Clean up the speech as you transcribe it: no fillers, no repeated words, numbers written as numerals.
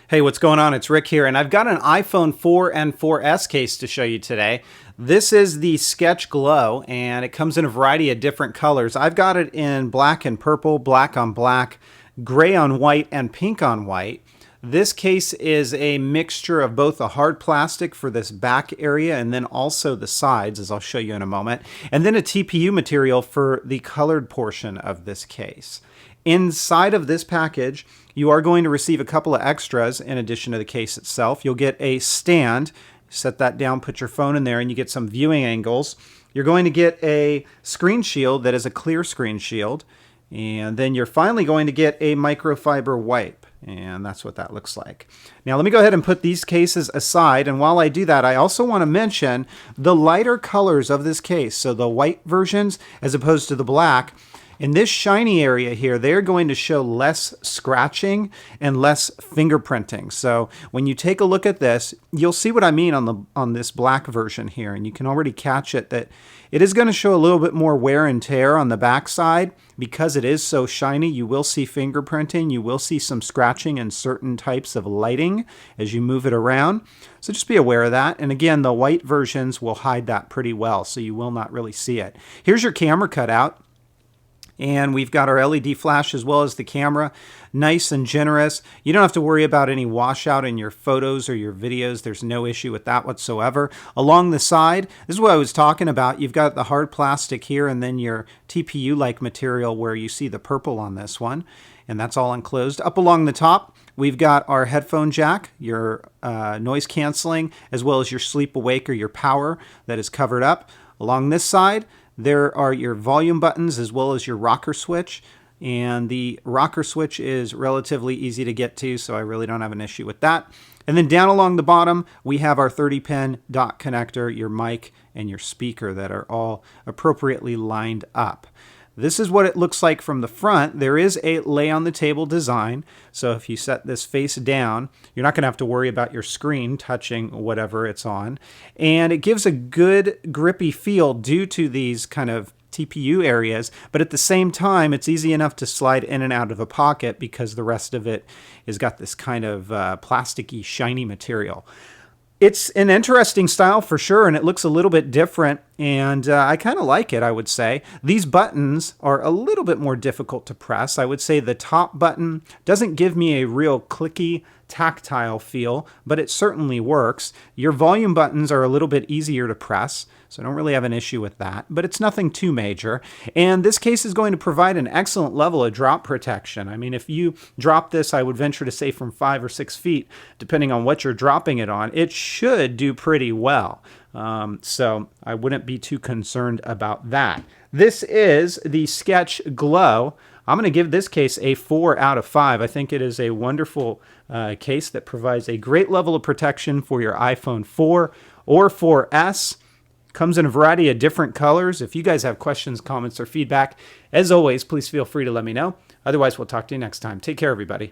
Hey, what's going on? It's Rick here, and I've got an iPhone 4 and 4S case to show you today. This is the Skech Glow, and it comes in a variety of different colors. I've got it in black and purple, black on black, gray on white, and pink on white. This case is a mixture of both a hard plastic for this back area and then also the sides, as I'll show you in a moment, and then a TPU material for the colored portion of this case. Inside of this package, you are going to receive a couple of extras in addition to the case itself. You'll get a stand, set that down, put your phone in there, and you get some viewing angles. You're going to get a screen shield that is a clear screen shield, and then you're finally going to get a microfiber wipe, and that's what that looks like. Now let me go ahead and put these cases aside, and while I do that, I also want to mention the lighter colors of this case, so the white versions as opposed to the black. In this shiny area here, they're going to show less scratching and less fingerprinting. So when you take a look at this, you'll see what I mean on this black version here, and you can already catch it that it is going to show a little bit more wear and tear on the back side. Because it is so shiny, you will see fingerprinting, you will see some scratching in certain types of lighting as you move it around. So just be aware of that. And again, the white versions will hide that pretty well, so you will not really see it. Here's your camera cutout. And we've got our LED flash as well as the camera. Nice and generous. You don't have to worry about any washout in your photos or your videos. There's no issue with that whatsoever. Along the side, this is what I was talking about. You've got the hard plastic here and then your TPU-like material where you see the purple on this one. And that's all enclosed. Up along the top, we've got our headphone jack, your noise canceling, as well as your sleep awake or your power that is covered up. Along this side, there are your volume buttons as well as your rocker switch, and the rocker switch is relatively easy to get to, so I really don't have an issue with that. And then down along the bottom, we have our 30-pin dock connector, your mic, and your speaker that are all appropriately lined up. This is what it looks like from the front. There is a lay on the table design, so if you set this face down, you're not going to have to worry about your screen touching whatever it's on. And it gives a good grippy feel due to these kind of TPU areas, but at the same time, it's easy enough to slide in and out of a pocket because the rest of it has got this kind of plasticky, shiny material. It's an interesting style for sure, and it looks a little bit different, and I kind of like it, I would say. These buttons are a little bit more difficult to press. I would say the top button doesn't give me a real clicky, tactile feel, but it certainly works. Your volume buttons are a little bit easier to press, so I don't really have an issue with that, but it's nothing too major. And this case is going to provide an excellent level of drop protection. I mean, if you drop this, I would venture to say from 5 or 6 feet, depending on what you're dropping it on, it should do pretty well. So I wouldn't be too concerned about that. This is the Skech Glow. I'm going to give this case a 4 out of 5. I think it is a wonderful case that provides a great level of protection for your iPhone 4 or 4S. Comes in a variety of different colors. If you guys have questions, comments, or feedback, as always, please feel free to let me know. Otherwise, we'll talk to you next time. Take care, everybody.